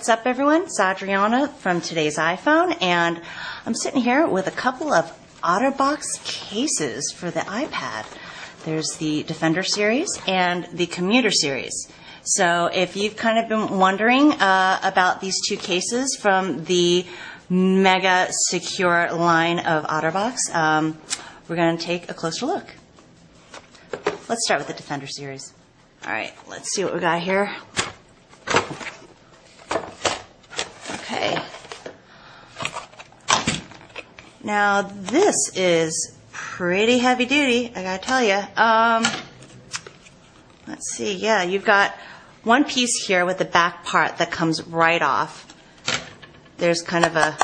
What's up, everyone? It's Adriana from Today's iPhone, and I'm sitting here with a couple of OtterBox cases for the iPad. There's the Defender series and the Commuter series. So if you've kind of been wondering about these two cases from the mega secure line of OtterBox, we're going to take a closer look. Let's start with the Defender series. All right, let's see what we got here. Okay. Now this is pretty heavy duty, I gotta tell you. Let's see, yeah, you've got one piece here with the back part that comes right off. There's kind of a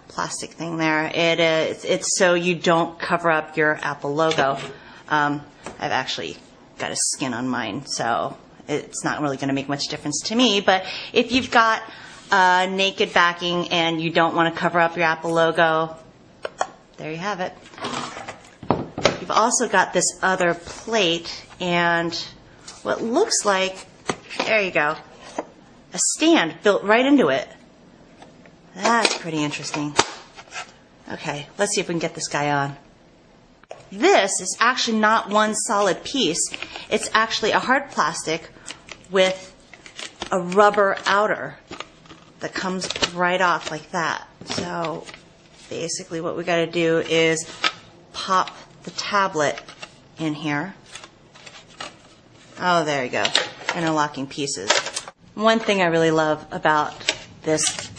plastic thing there. It's so you don't cover up your Apple logo. I've actually got a skin on mine, so it's not really going to make much difference to me. But if you've got naked backing and you don't want to cover up your Apple logo, there you have it. You've also got this other plate and what looks like, there you go, a stand built right into it. That's pretty interesting. Okay, let's see if we can get this guy on. This is actually not one solid piece. It's actually a hard plastic with a rubber outer that comes right off like that. So basically what we got to do is pop the tablet in here. Oh, there you go. Interlocking pieces. One thing I really love about this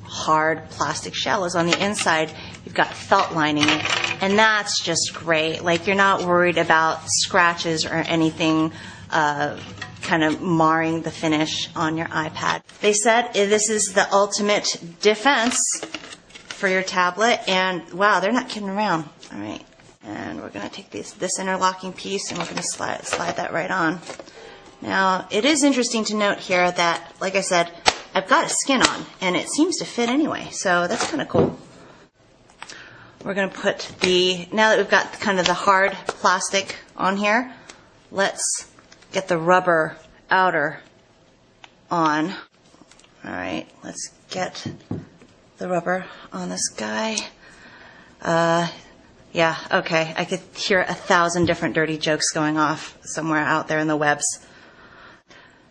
hard plastic shell is on the inside you've got felt lining it, and that's just great. Like, you're not worried about scratches or anything kind of marring the finish on your iPad. They said this is the ultimate defense for your tablet, and wow, they're not kidding around. All right, and we're going to take this interlocking piece and we're going to slide that right on. Now, it is interesting to note here that, like I said, I've got a skin on, and it seems to fit anyway, so that's kind of cool. We're going to put now that we've got kind of the hard plastic on here, let's get the rubber outer on. All right, let's get the rubber on this guy. Yeah, okay, I could hear 1,000 different dirty jokes going off somewhere out there in the webs.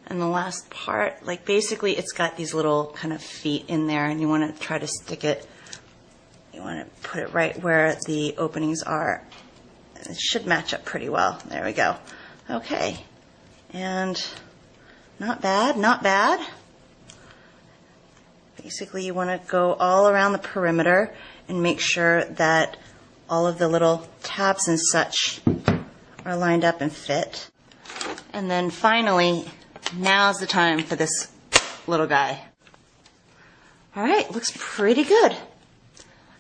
And the last part, like, basically it's got these little kind of feet in there, and you want to try to stick it, you want to put it right where the openings are. It should match up pretty well. There we go. Okay. And not bad, not bad. Basically you want to go all around the perimeter and make sure that all of the little tabs and such are lined up and fit. And then finally, now's the time for this little guy. All right, looks pretty good.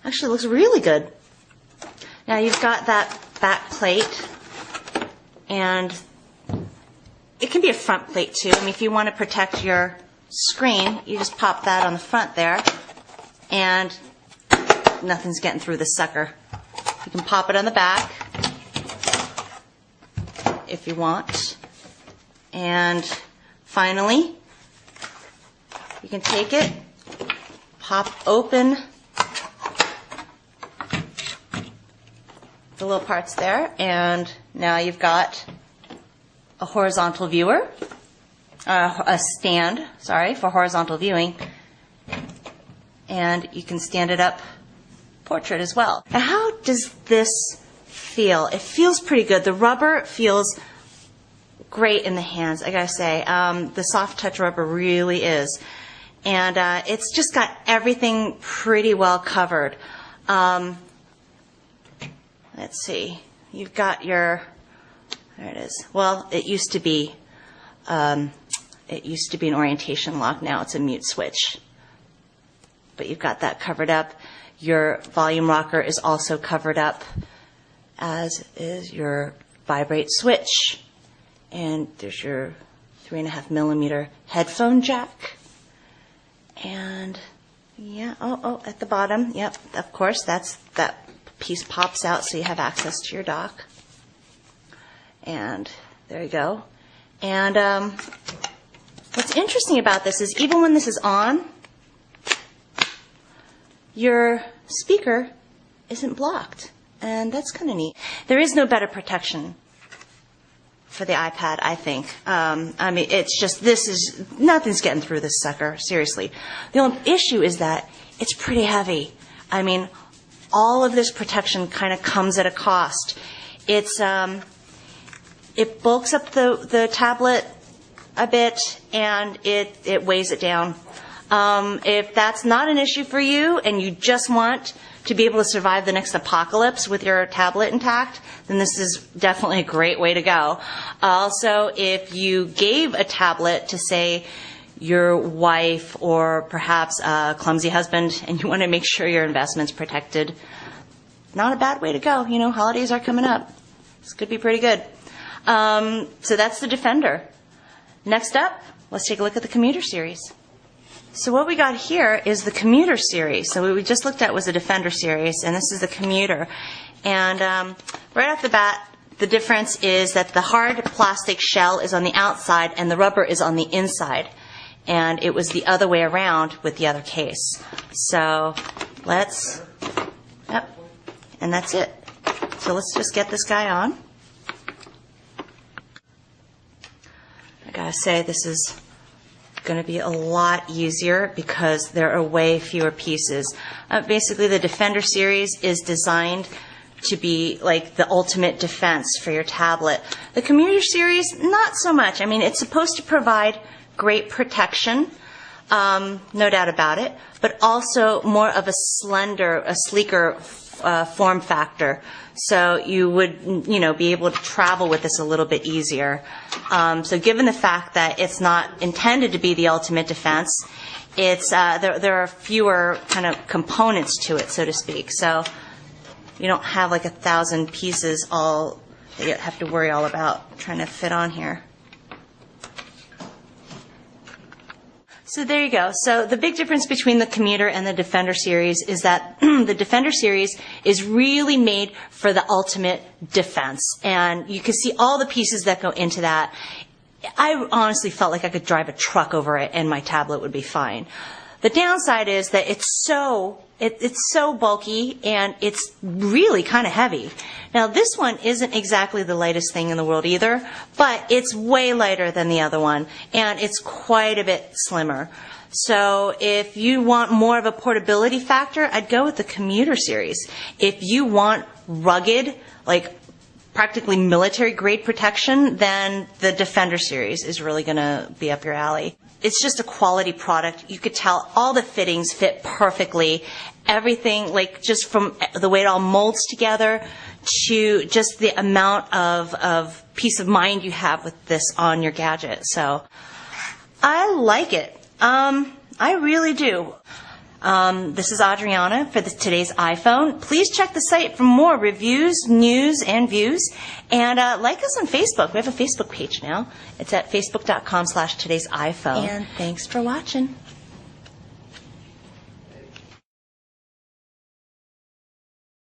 Actually, looks really good. Now you've got that back plate, and it can be a front plate too. I mean, if you want to protect your screen, you just pop that on the front there, and nothing's getting through the sucker. You can pop it on the back if you want. And finally, you can take it, pop open the little parts there, and now you've got a horizontal viewer, a stand, sorry, for horizontal viewing, and you can stand it up portrait as well. Now, how does this feel? It feels pretty good. The rubber feels great in the hands, I gotta say. The soft touch rubber really is. And it's just got everything pretty well covered. Let's see. You've got your, there it is. Well, it used to be an orientation lock. Now it's a mute switch. But you've got that covered up. Your volume rocker is also covered up, as is your vibrate switch. And there's your 3.5 millimeter headphone jack. And yeah, at the bottom, yep, of course, that piece pops out so you have access to your dock. And there you go. And What's interesting about this is even when this is on, your speaker isn't blocked. And that's kind of neat. There is no better protection for the iPad, I think. I mean, it's just, nothing's getting through this sucker, seriously. The only issue is that it's pretty heavy. I mean, all of this protection kind of comes at a cost. It bulks up the tablet a bit, and it weighs it down. If that's not an issue for you, and you just want to be able to survive the next apocalypse with your tablet intact, then this is definitely a great way to go. Also, if you gave a tablet to, say, your wife or perhaps a clumsy husband, and you want to make sure your investment's protected, not a bad way to go. You know, holidays are coming up. This could be pretty good. So that's the Defender. Next up, let's take a look at the Commuter series. So what we got here is the Commuter series. So what we just looked at was the Defender series, and this is the Commuter. And right off the bat, the difference is that the hard plastic shell is on the outside and the rubber is on the inside. And it was the other way around with the other case. So yep, and that's it. So let's just get this guy on. I gotta say, this is going to be a lot easier because there are way fewer pieces. Basically, the Defender series is designed to be like the ultimate defense for your tablet. The Commuter series, not so much. I mean, it's supposed to provide great protection, no doubt about it, but also more of a sleeker form factor. So you would, be able to travel with this a little bit easier. So given the fact that it's not intended to be the ultimate defense, it's there are fewer kind of components to it, so to speak. So you don't have like 1,000 pieces all that you have to worry all about trying to fit on here. So there you go. So the big difference between the Commuter and the Defender series is that the Defender series is really made for the ultimate defense. And you can see all the pieces that go into that. I honestly felt like I could drive a truck over it and my tablet would be fine. The downside is that it's so bulky and it's really kind of heavy. Now this one isn't exactly the lightest thing in the world either, but it's way lighter than the other one and it's quite a bit slimmer. So if you want more of a portability factor, I'd go with the Commuter series. If you want rugged, like practically military grade protection, then the Defender series is really going to be up your alley. It's just a quality product. You could tell all the fittings fit perfectly. Everything, like just from the way it all molds together to just the amount of peace of mind you have with this on your gadget. So I like it. I really do. This is Adriana for today's iPhone. Please check the site for more reviews, news, and views. And like us on Facebook. We have a Facebook page now. It's at facebook.com/today'siphone. And thanks for watching.